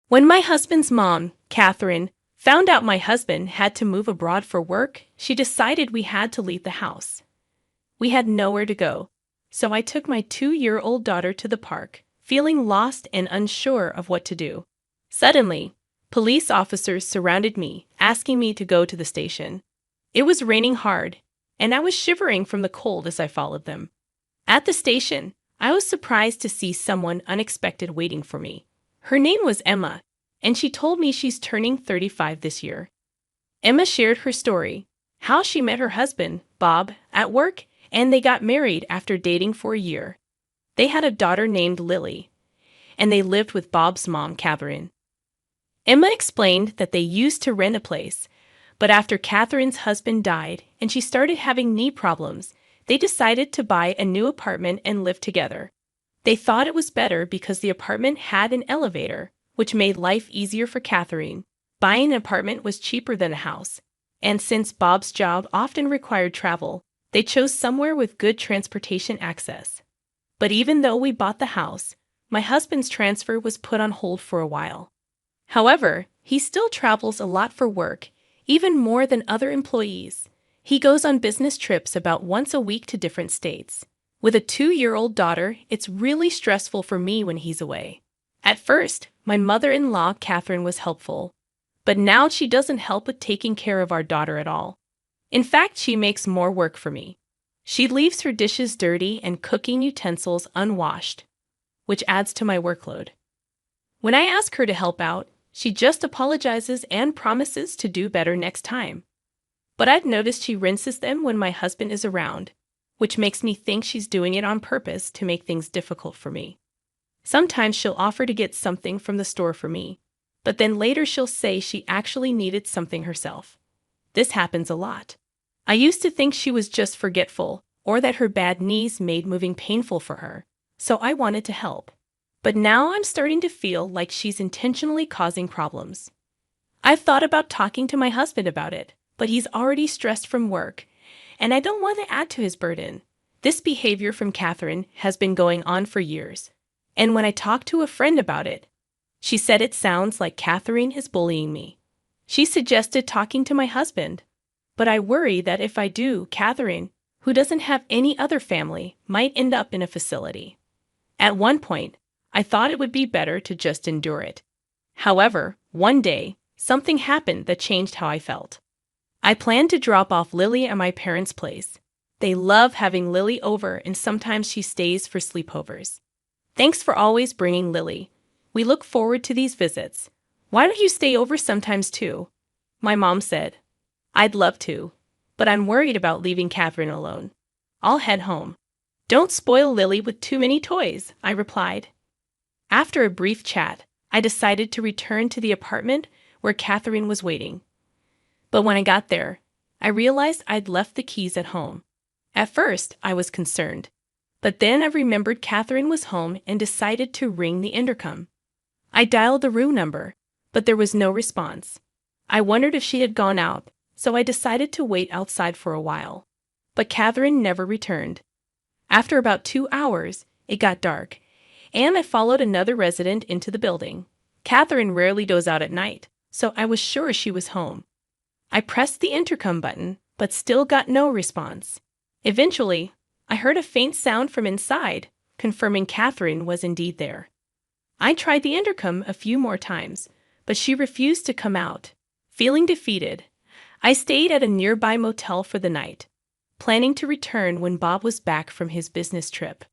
When my husband's mom, Catherine, found out my husband had to move abroad for work, she decided we had to leave the house. We had nowhere to go, so I took my 2-year-old daughter to the park, feeling lost and unsure of what to do. Suddenly, police officers surrounded me, asking me to go to the station. It was raining hard, and I was shivering from the cold as I followed them. At the station, I was surprised to see someone unexpected waiting for me. Her name was Emma, and she told me she's turning 35 this year. Emma shared her story, how she met her husband, Bob, at work, and they got married after dating for a year. They had a daughter named Lily, and they lived with Bob's mom, Catherine. Emma explained that they used to rent a place, but after Catherine's husband died and she started having knee problems, they decided to buy a new apartment and live together. They thought it was better because the apartment had an elevator, which made life easier for Catherine. Buying an apartment was cheaper than a house, and since Bob's job often required travel, they chose somewhere with good transportation access. But even though we bought the house, my husband's transfer was put on hold for a while. However, he still travels a lot for work, even more than other employees. He goes on business trips about once a week to different states. With a 2-year-old daughter, it's really stressful for me when he's away. At first, my mother-in-law, Catherine, was helpful, but now she doesn't help with taking care of our daughter at all. In fact, she makes more work for me. She leaves her dishes dirty and cooking utensils unwashed, which adds to my workload. When I ask her to help out, she just apologizes and promises to do better next time. But I've noticed she rinses them when my husband is around, which makes me think she's doing it on purpose to make things difficult for me. Sometimes she'll offer to get something from the store for me, but then later she'll say she actually needed something herself. This happens a lot. I used to think she was just forgetful, or that her bad knees made moving painful for her, so I wanted to help. But now I'm starting to feel like she's intentionally causing problems. I've thought about talking to my husband about it, but he's already stressed from work, and I don't want to add to his burden. This behavior from Catherine has been going on for years, and when I talked to a friend about it, she said it sounds like Catherine is bullying me. She suggested talking to my husband, but I worry that if I do, Catherine, who doesn't have any other family, might end up in a facility. At one point, I thought it would be better to just endure it. However, one day, something happened that changed how I felt. I planned to drop off Lily at my parents' place. They love having Lily over, and sometimes she stays for sleepovers. Thanks for always bringing Lily. We look forward to these visits. Why don't you stay over sometimes too? My mom said. I'd love to, but I'm worried about leaving Catherine alone. I'll head home. Don't spoil Lily with too many toys, I replied. After a brief chat, I decided to return to the apartment where Catherine was waiting. But when I got there, I realized I'd left the keys at home. At first, I was concerned, but then I remembered Catherine was home and decided to ring the intercom. I dialed the room number, but there was no response. I wondered if she had gone out, so I decided to wait outside for a while. But Catherine never returned. After about 2 hours, it got dark, and I followed another resident into the building. Catherine rarely goes out at night, so I was sure she was home. I pressed the intercom button, but still got no response. Eventually, I heard a faint sound from inside, confirming Catherine was indeed there. I tried the intercom a few more times, but she refused to come out. Feeling defeated, I stayed at a nearby motel for the night, planning to return when Bob was back from his business trip.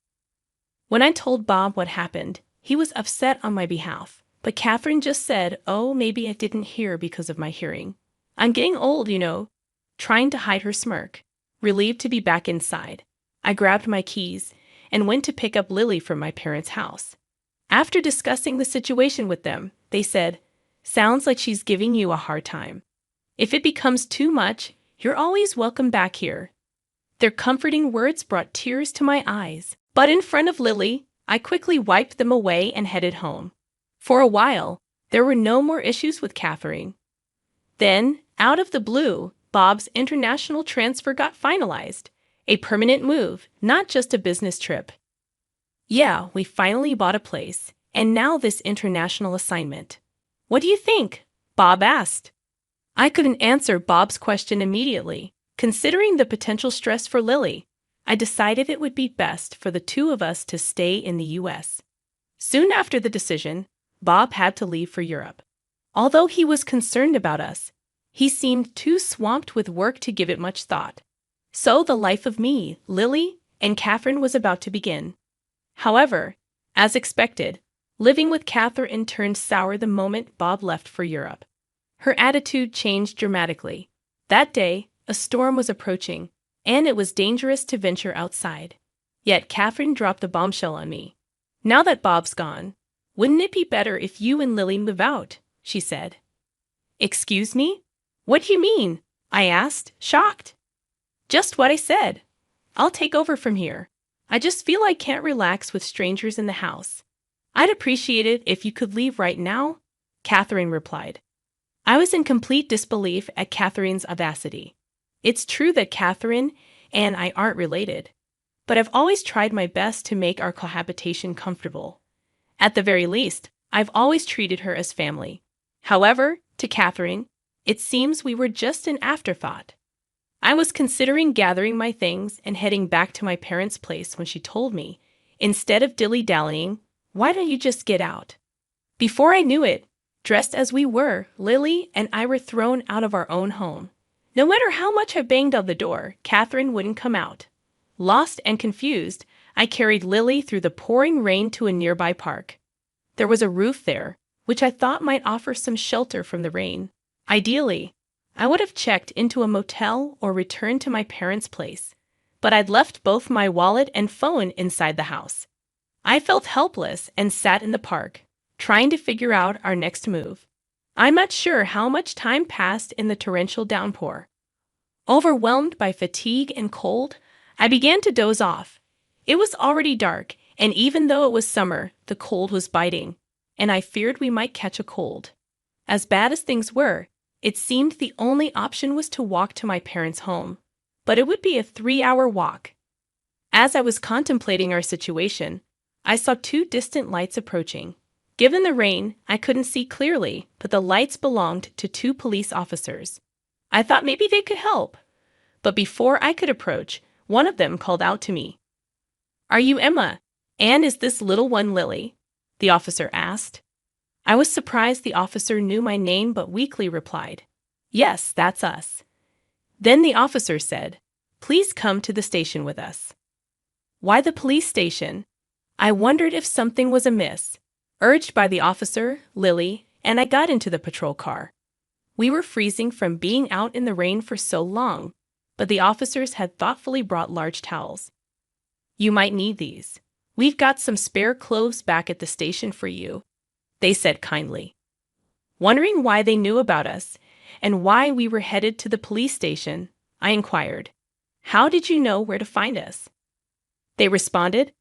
When I told Bob what happened, he was upset on my behalf, but Catherine just said, "Oh, maybe I didn't hear because of my hearing. I'm getting old, you know," trying to hide her smirk. Relieved to be back inside, I grabbed my keys and went to pick up Lily from my parents' house. After discussing the situation with them, they said, "Sounds like she's giving you a hard time. If it becomes too much, you're always welcome back here." Their comforting words brought tears to my eyes, but in front of Lily, I quickly wiped them away and headed home. For a while, there were no more issues with Catherine. Then, out of the blue, Bob's international transfer got finalized. A permanent move, not just a business trip. Yeah, we finally bought a place, and now this international assignment. What do you think? Bob asked. I couldn't answer Bob's question immediately. Considering the potential stress for Lily, I decided it would be best for the two of us to stay in the US. Soon after the decision, Bob had to leave for Europe. Although he was concerned about us, he seemed too swamped with work to give it much thought. So the life of me, Lily, and Catherine was about to begin. However, as expected, living with Catherine turned sour the moment Bob left for Europe. Her attitude changed dramatically. That day, a storm was approaching, and it was dangerous to venture outside. Yet Catherine dropped a bombshell on me. Now that Bob's gone, wouldn't it be better if you and Lily move out? She said. Excuse me? What do you mean? I asked, shocked. Just what I said. I'll take over from here. I just feel I can't relax with strangers in the house. I'd appreciate it if you could leave right now, Catherine replied. I was in complete disbelief at Catherine's audacity. It's true that Catherine and I aren't related, but I've always tried my best to make our cohabitation comfortable. At the very least, I've always treated her as family. However, to Catherine, it seems we were just an afterthought. I was considering gathering my things and heading back to my parents' place when she told me, instead of dilly-dallying, why don't you just get out? Before I knew it, dressed as we were, Lily and I were thrown out of our own home. No matter how much I banged on the door, Catherine wouldn't come out. Lost and confused, I carried Lily through the pouring rain to a nearby park. There was a roof there, which I thought might offer some shelter from the rain. Ideally, I would have checked into a motel or returned to my parents' place, but I'd left both my wallet and phone inside the house. I felt helpless and sat in the park, trying to figure out our next move. I'm not sure how much time passed in the torrential downpour. Overwhelmed by fatigue and cold, I began to doze off. It was already dark, and even though it was summer, the cold was biting, and I feared we might catch a cold. As bad as things were, it seemed the only option was to walk to my parents' home, but it would be a 3-hour walk. As I was contemplating our situation, I saw 2 distant lights approaching. Given the rain, I couldn't see clearly, but the lights belonged to 2 police officers. I thought maybe they could help. But before I could approach, one of them called out to me. Are you Emma? And is this little one Lily? The officer asked. I was surprised the officer knew my name but weakly replied, Yes, that's us. Then the officer said, Please come to the station with us. Why the police station? I wondered if something was amiss. Urged by the officer, Lily, and I got into the patrol car. We were freezing from being out in the rain for so long, but the officers had thoughtfully brought large towels. You might need these. We've got some spare clothes back at the station for you, they said kindly. Wondering why they knew about us and why we were headed to the police station, I inquired, How did you know where to find us? They responded,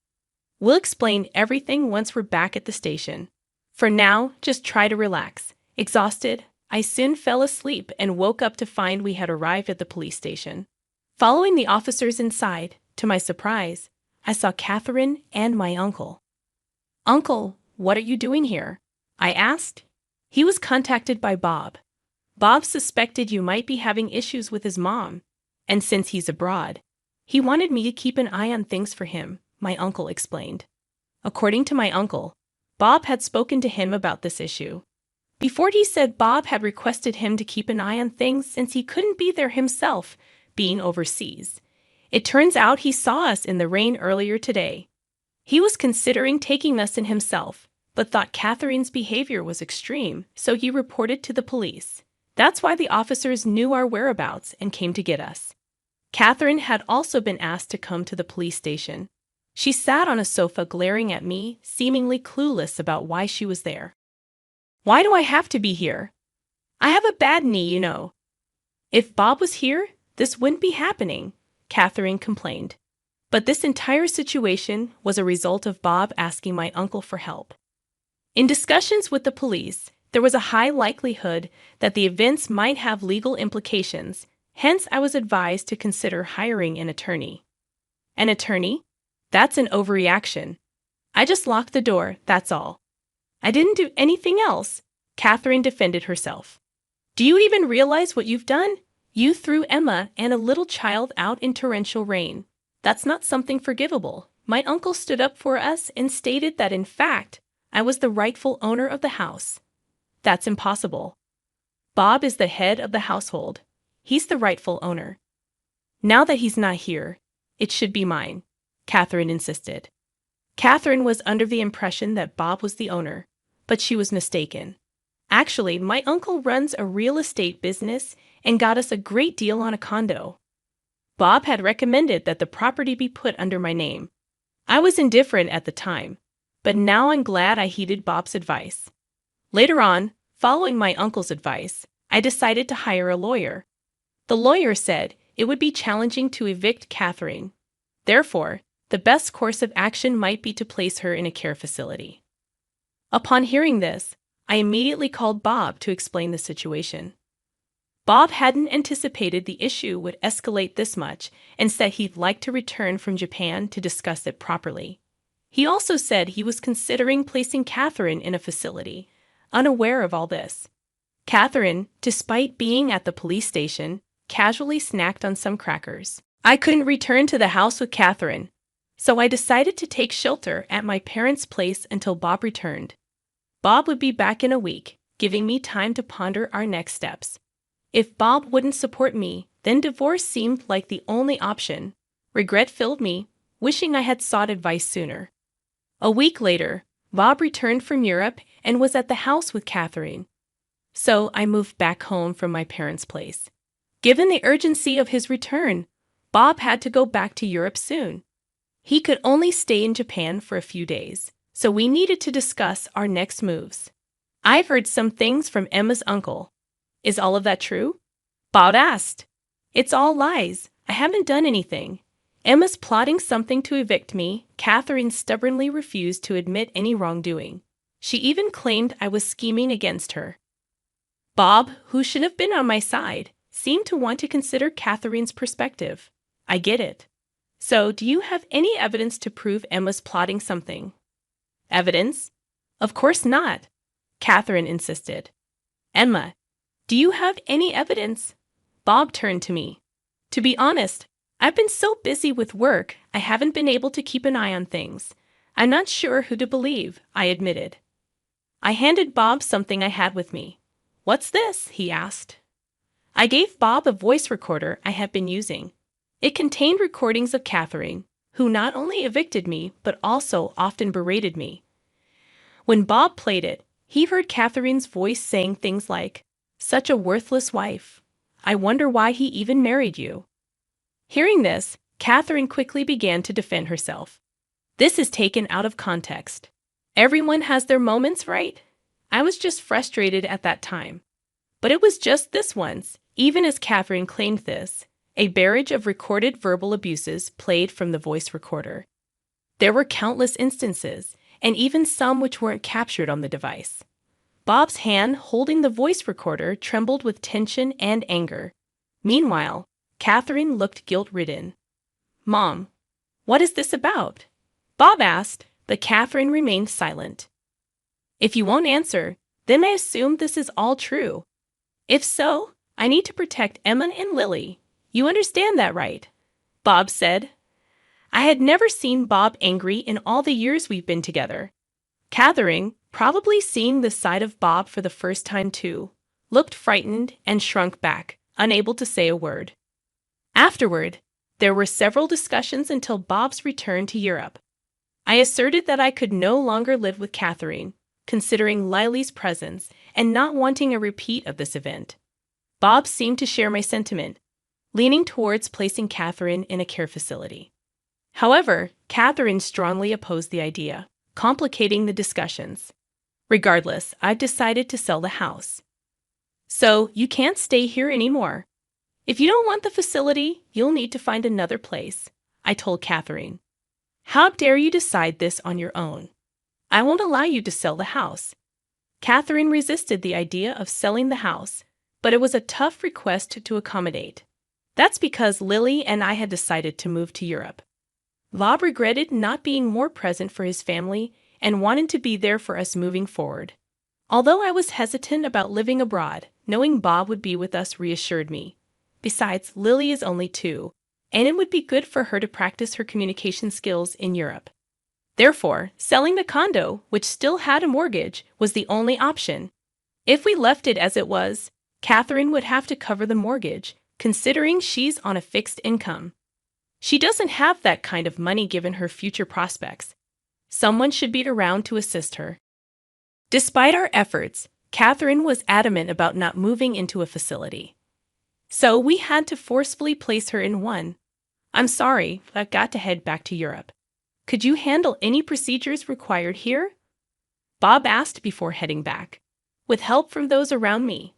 We'll explain everything once we're back at the station. For now, just try to relax. Exhausted, I soon fell asleep and woke up to find we had arrived at the police station. Following the officers inside, to my surprise, I saw Catherine and my uncle. Uncle, what are you doing here? I asked. He was contacted by Bob. Bob suspected you might be having issues with his mom, and since he's abroad, he wanted me to keep an eye on things for him, my uncle explained. According to my uncle, Bob had spoken to him about this issue. Before he said Bob had requested him to keep an eye on things since he couldn't be there himself, being overseas. It turns out he saw us in the rain earlier today. He was considering taking us in himself, but thought Catherine's behavior was extreme, so he reported to the police. That's why the officers knew our whereabouts and came to get us. Catherine had also been asked to come to the police station. She sat on a sofa glaring at me, seemingly clueless about why she was there. Why do I have to be here? I have a bad knee, you know. If Bob was here, this wouldn't be happening, Catherine complained. But this entire situation was a result of Bob asking my uncle for help. In discussions with the police, there was a high likelihood that the events might have legal implications, hence I was advised to consider hiring an attorney. An attorney? That's an overreaction. I just locked the door, that's all. I didn't do anything else. Catherine defended herself. Do you even realize what you've done? You threw Emma and a little child out in torrential rain. That's not something forgivable. My uncle stood up for us and stated that in fact, I was the rightful owner of the house. That's impossible. Bob is the head of the household. He's the rightful owner. Now that he's not here, it should be mine, Catherine insisted. Catherine was under the impression that Bob was the owner, but she was mistaken. Actually, my uncle runs a real estate business and got us a great deal on a condo. Bob had recommended that the property be put under my name. I was indifferent at the time, but now I'm glad I heeded Bob's advice. Later on, following my uncle's advice, I decided to hire a lawyer. The lawyer said it would be challenging to evict Catherine. Therefore, the best course of action might be to place her in a care facility. Upon hearing this, I immediately called Bob to explain the situation. Bob hadn't anticipated the issue would escalate this much and said he'd like to return from Japan to discuss it properly. He also said he was considering placing Catherine in a facility, unaware of all this. Catherine, despite being at the police station, casually snacked on some crackers. I couldn't return to the house with Catherine, so I decided to take shelter at my parents' place until Bob returned. Bob would be back in a week, giving me time to ponder our next steps. If Bob wouldn't support me, then divorce seemed like the only option. Regret filled me, wishing I had sought advice sooner. A week later, Bob returned from Europe and was at the house with Catherine. So I moved back home from my parents' place. Given the urgency of his return, Bob had to go back to Europe soon. He could only stay in Japan for a few days, so we needed to discuss our next moves. I've heard some things from Emma's uncle. Is all of that true? Bob asked. It's all lies. I haven't done anything. Emma's plotting something to evict me. Catherine stubbornly refused to admit any wrongdoing. She even claimed I was scheming against her. Bob, who should have been on my side, seemed to want to consider Catherine's perspective. I get it. So, do you have any evidence to prove Emma's plotting something? Evidence? Of course not, Catherine insisted. Emma, do you have any evidence? Bob turned to me. To be honest, I've been so busy with work, I haven't been able to keep an eye on things. I'm not sure who to believe, I admitted. I handed Bob something I had with me. What's this? He asked. I gave Bob a voice recorder I had been using. It contained recordings of Catherine, who not only evicted me, but also often berated me. When Bob played it, he heard Catherine's voice saying things like, "Such a worthless wife. I wonder why he even married you." Hearing this, Catherine quickly began to defend herself. This is taken out of context. Everyone has their moments, right? I was just frustrated at that time. But it was just this once, even as Catherine claimed this, a barrage of recorded verbal abuses played from the voice recorder. There were countless instances, and even some which weren't captured on the device. Bob's hand holding the voice recorder trembled with tension and anger. Meanwhile, Catherine looked guilt-ridden. "Mom, what is this about?" Bob asked, but Catherine remained silent. "If you won't answer, then I assume this is all true. If so, I need to protect Emma and Lily. You understand that, right?" Bob said. I had never seen Bob angry in all the years we've been together. Catherine, probably seeing this side of Bob for the first time too, looked frightened and shrunk back, unable to say a word. Afterward, there were several discussions until Bob's return to Europe. I asserted that I could no longer live with Catherine, considering Lily's presence and not wanting a repeat of this event. Bob seemed to share my sentiment, leaning towards placing Catherine in a care facility. However, Catherine strongly opposed the idea, complicating the discussions. Regardless, I've decided to sell the house. "So, you can't stay here anymore. If you don't want the facility, you'll need to find another place," I told Catherine. "How dare you decide this on your own? I won't allow you to sell the house." Catherine resisted the idea of selling the house, but it was a tough request to accommodate. That's because Lily and I had decided to move to Europe. Bob regretted not being more present for his family and wanted to be there for us moving forward. Although I was hesitant about living abroad, knowing Bob would be with us reassured me. Besides, Lily is only 2, and it would be good for her to practice her communication skills in Europe. Therefore, selling the condo, which still had a mortgage, was the only option. If we left it as it was, Catherine would have to cover the mortgage, considering she's on a fixed income. She doesn't have that kind of money given her future prospects. Someone should be around to assist her. Despite our efforts, Catherine was adamant about not moving into a facility. So we had to forcefully place her in one. I'm sorry, but I've got to head back to Europe. Could you handle any procedures required here? Bob asked before heading back. With help from those around me,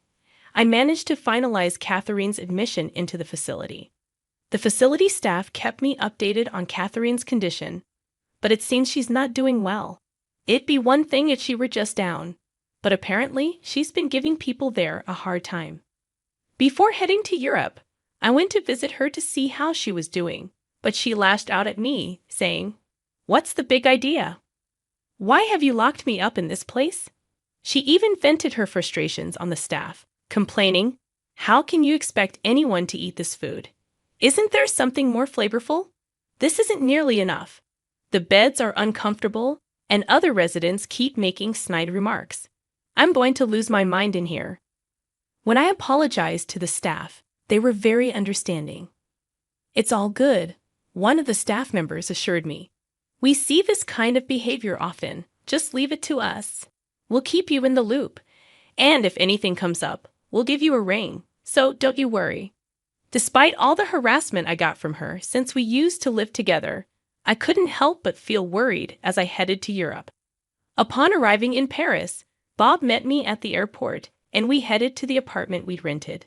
I managed to finalize Catherine's admission into the facility. The facility staff kept me updated on Catherine's condition, but it seems she's not doing well. It'd be one thing if she were just down, but apparently she's been giving people there a hard time. Before heading to Europe, I went to visit her to see how she was doing, but she lashed out at me, saying, "What's the big idea? Why have you locked me up in this place?" She even vented her frustrations on the staff, complaining, "How can you expect anyone to eat this food? Isn't there something more flavorful? This isn't nearly enough. The beds are uncomfortable, and other residents keep making snide remarks. I'm going to lose my mind in here." When I apologized to the staff, they were very understanding. "It's all good," one of the staff members assured me. "We see this kind of behavior often. Just leave it to us. We'll keep you in the loop. And if anything comes up, we'll give you a ring. So don't you worry." Despite all the harassment I got from her since we used to live together, I couldn't help but feel worried as I headed to Europe. Upon arriving in Paris, Bob met me at the airport, and we headed to the apartment we'd rented.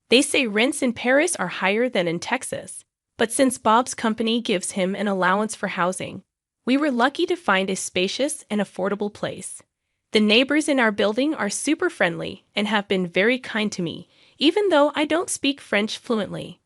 They say rents in Paris are higher than in Texas, but since Bob's company gives him an allowance for housing, we were lucky to find a spacious and affordable place. The neighbors in our building are super friendly and have been very kind to me, even though I don't speak French fluently.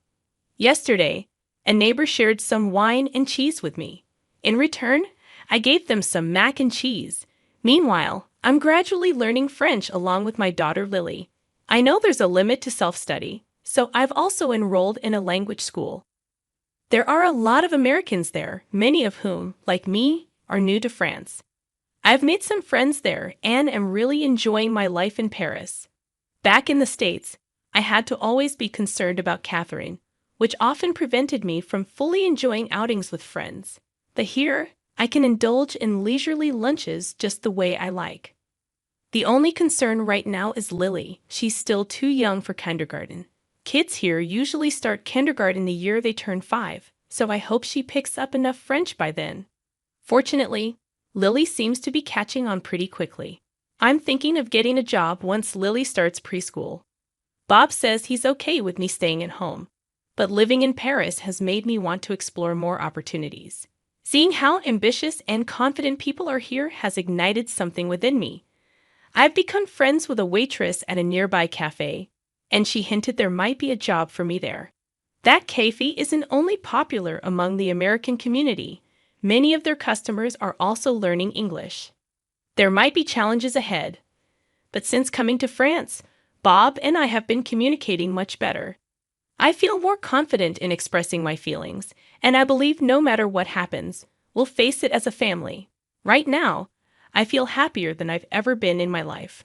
Yesterday, a neighbor shared some wine and cheese with me. In return, I gave them some mac and cheese. Meanwhile, I'm gradually learning French along with my daughter Lily. I know there's a limit to self-study, so I've also enrolled in a language school. There are a lot of Americans there, many of whom, like me, are new to France. I've made some friends there and am really enjoying my life in Paris. Back in the States, I had to always be concerned about Catherine, which often prevented me from fully enjoying outings with friends. But here, I can indulge in leisurely lunches just the way I like. The only concern right now is Lily. She's still too young for kindergarten. Kids here usually start kindergarten the year they turn 5, so I hope she picks up enough French by then. Fortunately, Lily seems to be catching on pretty quickly. I'm thinking of getting a job once Lily starts preschool. Bob says he's okay with me staying at home, but living in Paris has made me want to explore more opportunities. Seeing how ambitious and confident people are here has ignited something within me. I've become friends with a waitress at a nearby cafe, and she hinted there might be a job for me there. That cafe isn't only popular among the American community, many of their customers are also learning English. There might be challenges ahead, but since coming to France, Bob and I have been communicating much better. I feel more confident in expressing my feelings, and I believe no matter what happens, we'll face it as a family. Right now, I feel happier than I've ever been in my life.